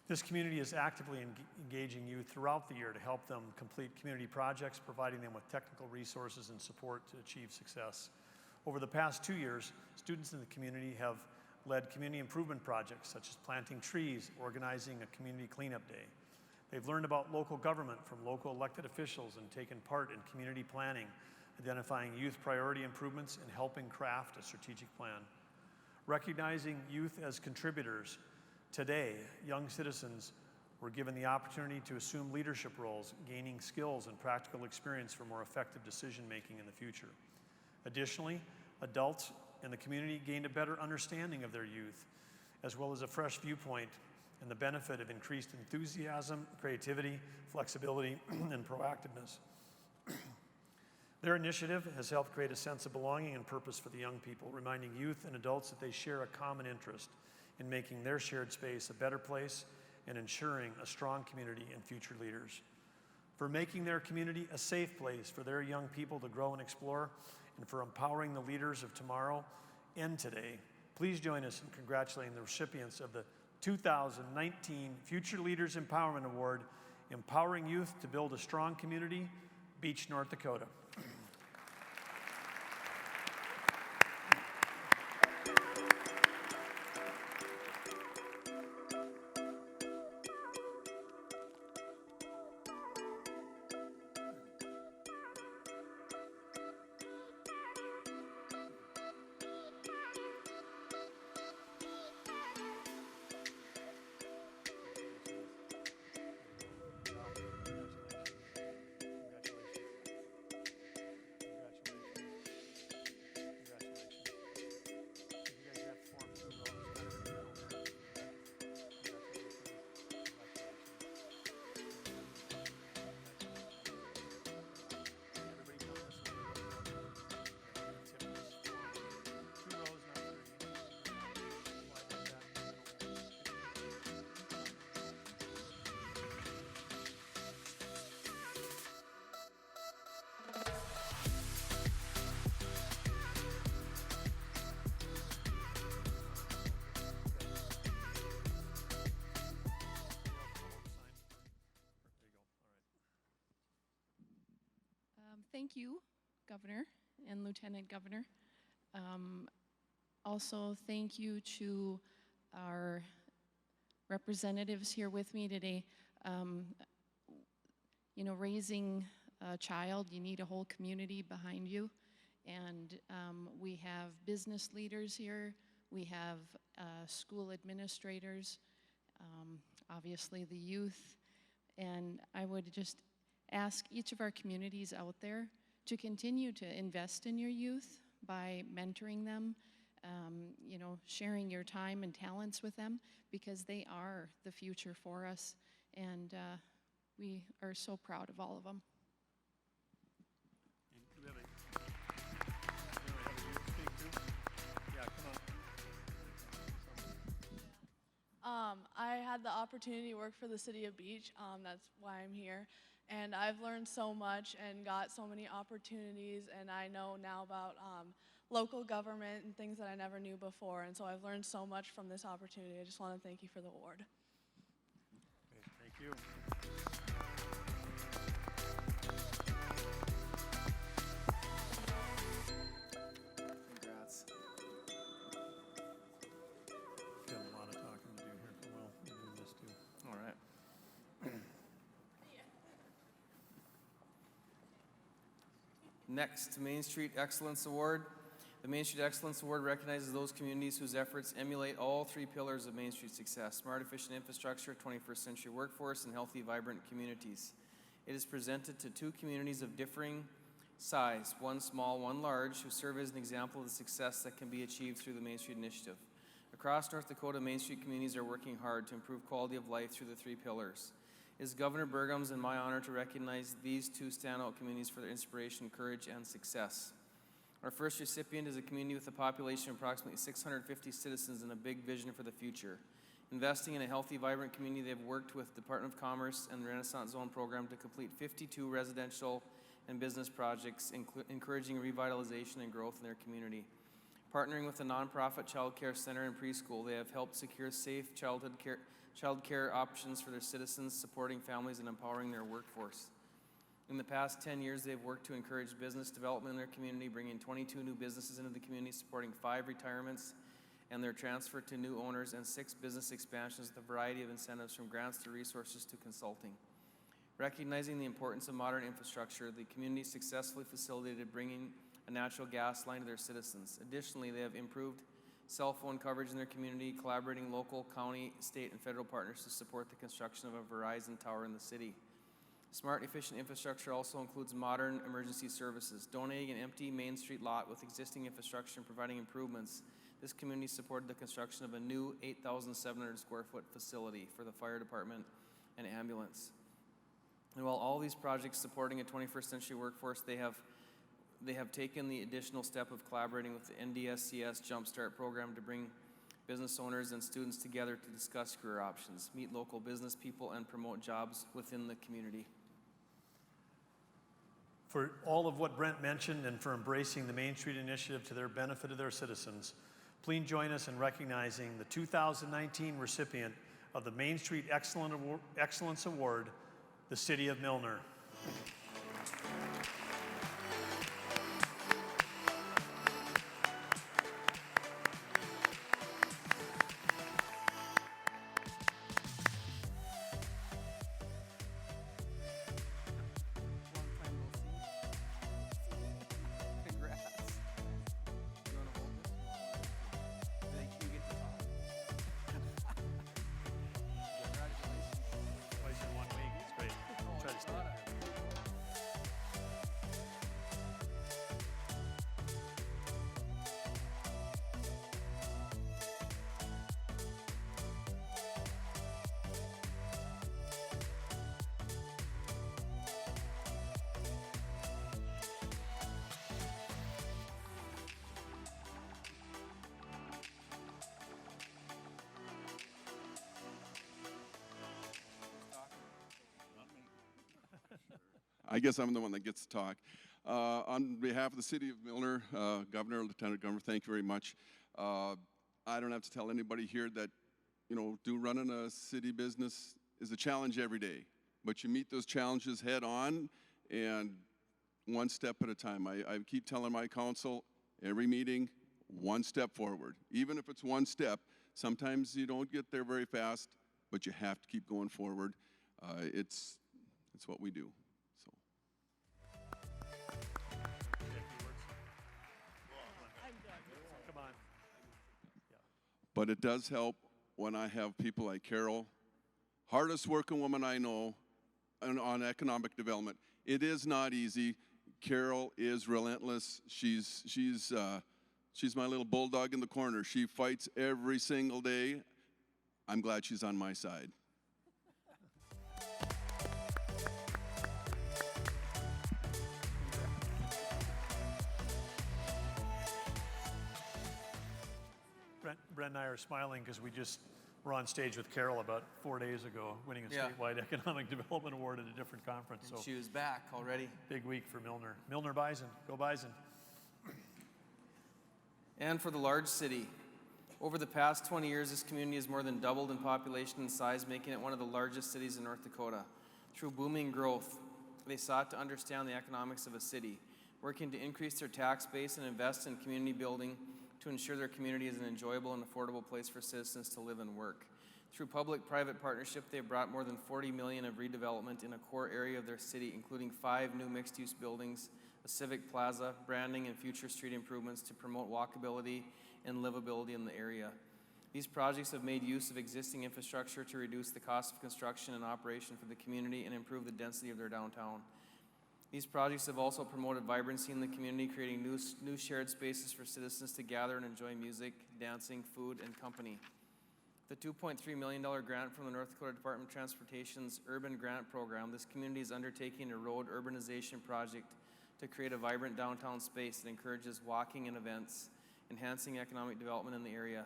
This community is actively engaging youth throughout the year to help them complete community projects, providing them with technical resources and support to achieve success. Over the past 2 years, students in the community have led community improvement projects such as planting trees, organizing a community cleanup day. They've learned about local government from local elected officials and taken part in community planning, identifying youth priority improvements and helping craft a strategic plan. Recognizing youth as contributors, today, young citizens were given the opportunity to assume leadership roles, gaining skills and practical experience for more effective decision-making in the future. Additionally, adults in the community gained a better understanding of their youth, as well as a fresh viewpoint and the benefit of increased enthusiasm, creativity, flexibility, and proactiveness. Their initiative has helped create a sense of belonging and purpose for the young people, reminding youth and adults that they share a common interest in making their shared space a better place and ensuring a strong community and future leaders. For making their community a safe place for their young people to grow and explore, and for empowering the leaders of tomorrow and today, please join us in congratulating the recipients of the 2019 Future Leaders Empowerment Award, Empowering Youth to Build a Strong Community, Beach, North Dakota. Thank you, Governor and Lieutenant Governor. Also, thank you to our representatives here with me today. You know, raising a child, you need a whole community behind you. And we have business leaders here. We have school administrators, obviously the youth. And I would just ask each of our communities out there to continue to invest in your youth by mentoring them, you know, sharing your time and talents with them, because they are the future for us, and we are so proud of all of them. I had the opportunity to work for the City of Beach. That's why I'm here. And I've learned so much and got so many opportunities, and I know now about local government and things that I never knew before. And so I've learned so much from this opportunity. I just want to thank you for the award. Thank you. Congrats. Got a lot of talking to do here. Well, we're doing this too. All right. Next, Main Street Excellence Award. The Main Street Excellence Award recognizes those communities whose efforts emulate all three pillars of Main Street success: smart, efficient infrastructure, 21st century workforce, and healthy, vibrant communities. It is presented to two communities of differing size, one small, one large, who serve as an example of the success that can be achieved through the Main Street Initiative. Across North Dakota, Main Street communities are working hard to improve quality of life through the three pillars. It is Governor Burgum's and my honor to recognize these two standout communities for their inspiration, courage, and success. Our first recipient is a community with a population of approximately 650 citizens and a big vision for the future. Investing in a healthy, vibrant community, they have worked with the Department of Commerce and the Renaissance Zone program to complete 52 residential and business projects, encouraging revitalization and growth in their community. Partnering with a nonprofit child care center and preschool, they have helped secure safe child care options for their citizens, supporting families and empowering their workforce. In the past 10 years, they've worked to encourage business development in their community, bringing 22 new businesses into the community, supporting 5 retirements and their transfer to new owners, and 6 business expansions with a variety of incentives from grants to resources to consulting. Recognizing the importance of modern infrastructure, the community successfully facilitated bringing a natural gas line to their citizens. Additionally, they have improved cell phone coverage in their community, collaborating local, county, state, and federal partners to support the construction of a Verizon tower in the city. Smart, efficient infrastructure also includes modern emergency services. Donating an empty Main Street lot with existing infrastructure and providing improvements, this community supported the construction of a new 8,700 square foot facility for the fire department and ambulance. And while all these projects supporting a 21st century workforce, they have taken the additional step of collaborating with the NDSCS Jumpstart program to bring business owners and students together to discuss career options, meet local business people, and promote jobs within the community. For all of what Brent mentioned and for embracing the Main Street Initiative to their benefit of their citizens, please join us in recognizing the 2019 recipient of the Main Street Excellence Award, the City of Milnor. I guess I'm the one that gets to talk. On behalf of the City of Milnor, Governor, Lieutenant Governor, thank you very much. I don't have to tell anybody here that, running a city business is a challenge every day. But you meet those challenges head on and one step at a time. I keep telling my council, every meeting, one step forward. Even if it's one step, sometimes you don't get there very fast, but you have to keep going forward. It's what we do. But it does help when I have people like Carol, hardest working woman I know on economic development. It is not easy. Carol is relentless. She's my little bulldog in the corner. She fights every single day. I'm glad she's on my side. Brent and I are smiling because we just were on stage with Carol about 4 days ago, winning a statewide economic development award at a different conference. And so she was back already. Big week for Milnor. Milnor Bison, go Bison. And for the large city, over the past 20 years, this community has more than doubled in population and size, making it one of the largest cities in North Dakota. Through booming growth, they sought to understand the economics of a city, working to increase their tax base and invest in community building to ensure their community is an enjoyable and affordable place for citizens to live and work. Through public-private partnership, they've brought more than $40 million of redevelopment in a core area of their city, including 5 new mixed-use buildings, a civic plaza, branding, and future street improvements to promote walkability and livability in the area. These projects have made use of existing infrastructure to reduce the cost of construction and operation for the community and improve the density of their downtown. These projects have also promoted vibrancy in the community, creating new shared spaces for citizens to gather and enjoy music, dancing, food, and company. The $2.3 million grant from the North Dakota Department of Transportation's Urban Grant Program, this community is undertaking a road urbanization project to create a vibrant downtown space that encourages walking and events, enhancing economic development in the area.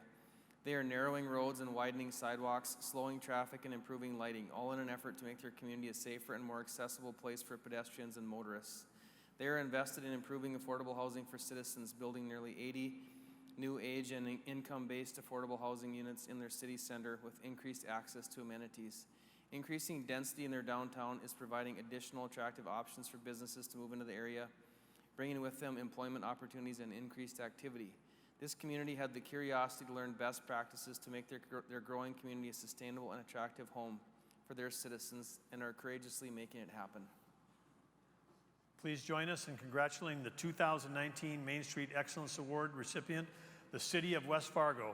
They are narrowing roads and widening sidewalks, slowing traffic and improving lighting, all in an effort to make their community a safer and more accessible place for pedestrians and motorists. They are invested in improving affordable housing for citizens, building nearly 80 new age and income-based affordable housing units in their city center with increased access to amenities. Increasing density in their downtown is providing additional attractive options for businesses to move into the area, bringing with them employment opportunities and increased activity. This community had the curiosity to learn best practices to make their growing community a sustainable and attractive home for their citizens and are courageously making it happen. Please join us in congratulating the 2019 Main Street Excellence Award recipient, the City of West Fargo.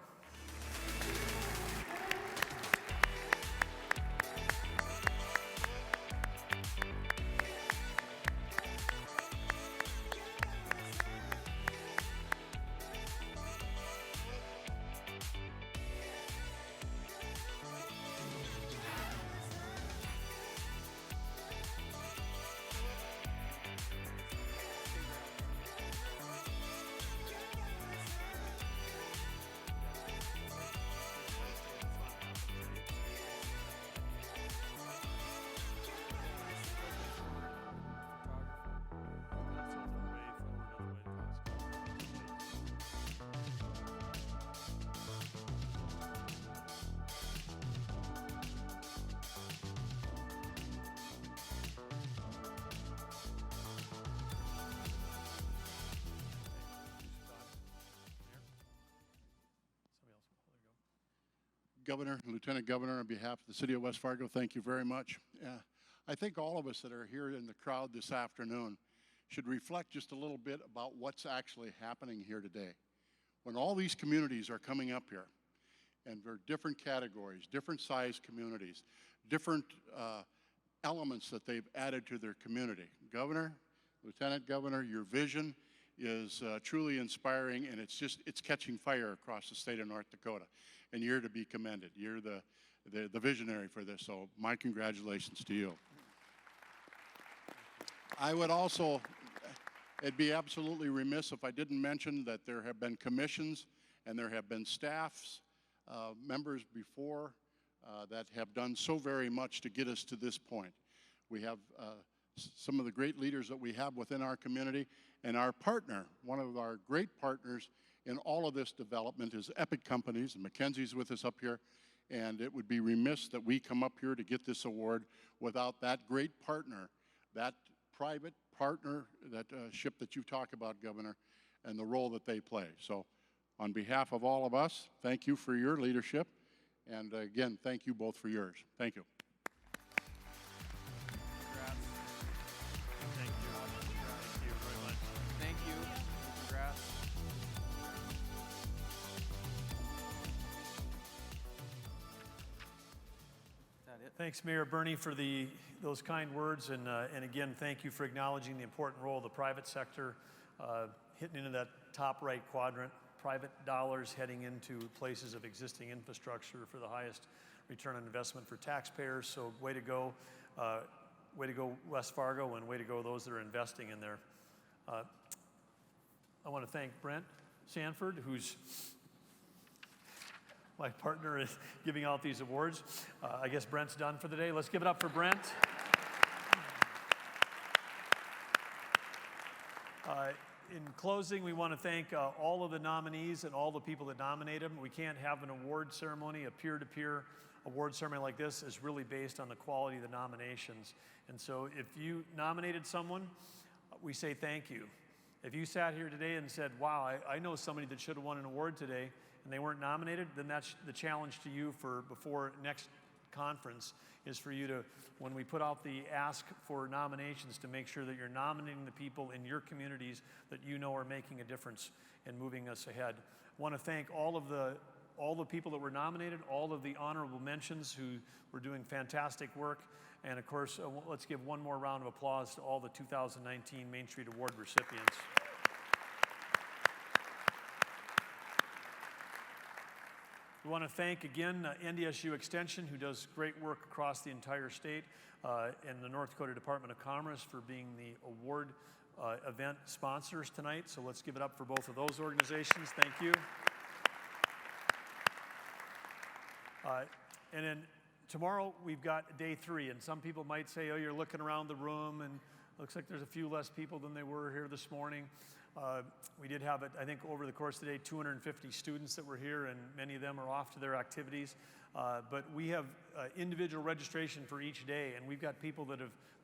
Governor, Lieutenant Governor, on behalf of the City of West Fargo, thank you very much. I think all of us that are here in the crowd this afternoon should reflect just a little bit about what's actually happening here today. When all these communities are coming up here, and they're different categories, different size communities, different elements that they've added to their community. Governor, Lieutenant Governor, your vision is truly inspiring, and it's catching fire across the state of North Dakota. And you're to be commended. You're the visionary for this, so my congratulations to you. I would also, it'd be absolutely remiss if I didn't mention that there have been commissions and there have been staffs, members before that have done so very much to get us to this point. We have some of the great leaders that we have within our community, and our partner, one of our great partners in all of this development is Epic Companies, and Mackenzie's with us up here, and it would be remiss that we come up here to get this award without that great partner, that private partnership that you talk about, Governor, and the role that they play. So on behalf of all of us, thank you for your leadership, and again, thank you both for yours. Thank you. Thank you. Thank you very much. Thank you. Congrats. Is that it? Thanks, Mayor Bernie, for those kind words, and again, thank you for acknowledging the important role of the private sector, hitting into that top right quadrant, private dollars heading into places of existing infrastructure for the highest return on investment for taxpayers. So way to go West Fargo, and way to go those that are investing in there. I want to thank Brent Sanford, who's my partner in giving out these awards. I guess Brent's done for the day. Let's give it up for Brent. In closing, we want to thank all of the nominees and all the people that nominate them. We can't have an award ceremony, a peer-to-peer award ceremony like this is really based on the quality of the nominations. And so if you nominated someone, we say thank you. If you sat here today and said, wow, I know somebody that should have won an award today and they weren't nominated, then that's the challenge to you for before next conference is for you to, when we put out the ask for nominations, to make sure that you're nominating the people in your communities that you know are making a difference and moving us ahead. I want to thank all the people that were nominated, all of the honorable mentions who were doing fantastic work, and of course, let's give one more round of applause to all the 2019 Main Street Award recipients. We want to thank again NDSU Extension, who does great work across the entire state, and the North Dakota Department of Commerce for being the award event sponsors tonight. So let's give it up for both of those organizations. Thank you. And then tomorrow we've got day 3, and some people might say, oh, you're looking around the room and looks like there's a few less people than they were here this morning. We did have, I think, over the course of the day, 250 students that were here, and many of them are off to their activities. But we have individual registration for each day, and we've got people that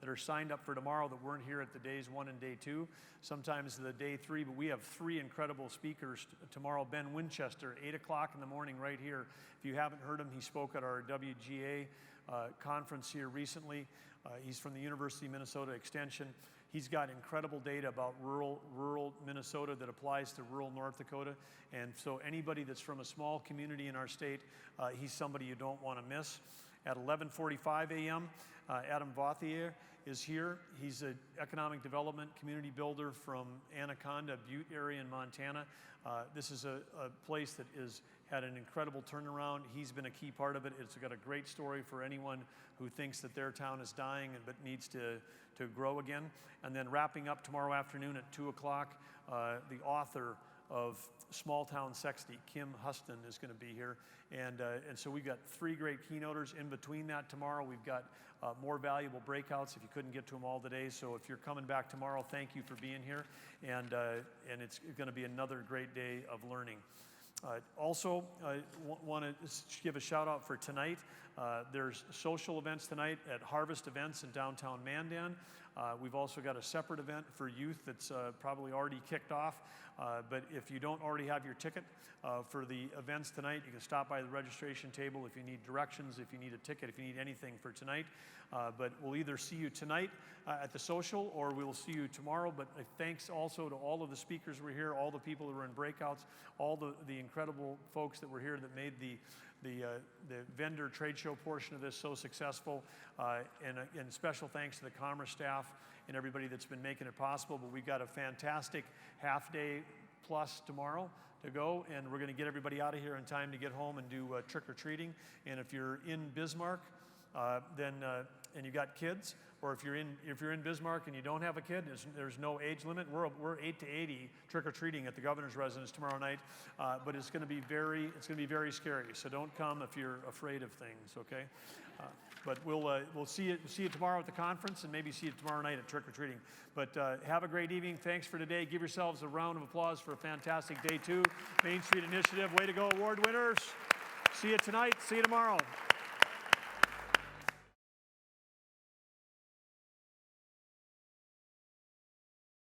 are signed up for tomorrow that weren't here at the days 1 and day 2, sometimes the day 3, but we have 3 incredible speakers tomorrow. Ben Winchester, 8 o'clock in the morning right here. If you haven't heard him, he spoke at our WGA conference here recently. He's from the University of Minnesota Extension. He's got incredible data about rural Minnesota that applies to rural North Dakota. And so anybody that's from a small community in our state, he's somebody you don't want to miss. At 11:45 a.m., Adam Vauthier is here. He's an economic development community builder from Anaconda Butte area in Montana. This is a place that had an incredible turnaround. He's been a key part of it. It's got a great story for anyone who thinks that their town is dying but needs to grow again. And then wrapping up tomorrow afternoon at 2 o'clock, the author of Small Town Sexty, Kim Huston, is going to be here. And so we've got 3 great keynoters. In between that tomorrow, we've got more valuable breakouts if you couldn't get to them all today. So if you're coming back tomorrow, thank you for being here. And it's going to be another great day of learning. Also, I want to give a shout out for tonight. There's social events tonight at Harvest Events in downtown Mandan. We've also got a separate event for youth that's probably already kicked off. But if you don't already have your ticket for the events tonight, you can stop by the registration table if you need directions, if you need a ticket, if you need anything for tonight. But we'll either see you tonight at the social, or we'll see you tomorrow. But thanks also to all of the speakers who were here, all the people who were in breakouts, all the incredible folks that were here that made the vendor trade show portion of this so successful. And special thanks to the Commerce staff and everybody that's been making it possible. But we've got a fantastic half day plus tomorrow to go, and we're going to get everybody out of here in time to get home and do trick-or-treating. And if you're in Bismarck, and you got kids, or if you're in Bismarck and you don't have a kid, there's no age limit. We're 8 to 80 trick-or-treating at the governor's residence tomorrow night, but it's going to be very scary. So don't come if you're afraid of things, okay? But we'll see you tomorrow at the conference, and maybe see you tomorrow night at trick-or-treating. But have a great evening. Thanks for today. Give yourselves a round of applause for a fantastic day 2 Main Street Initiative. Way to go, award winners. See you tonight. See you tomorrow.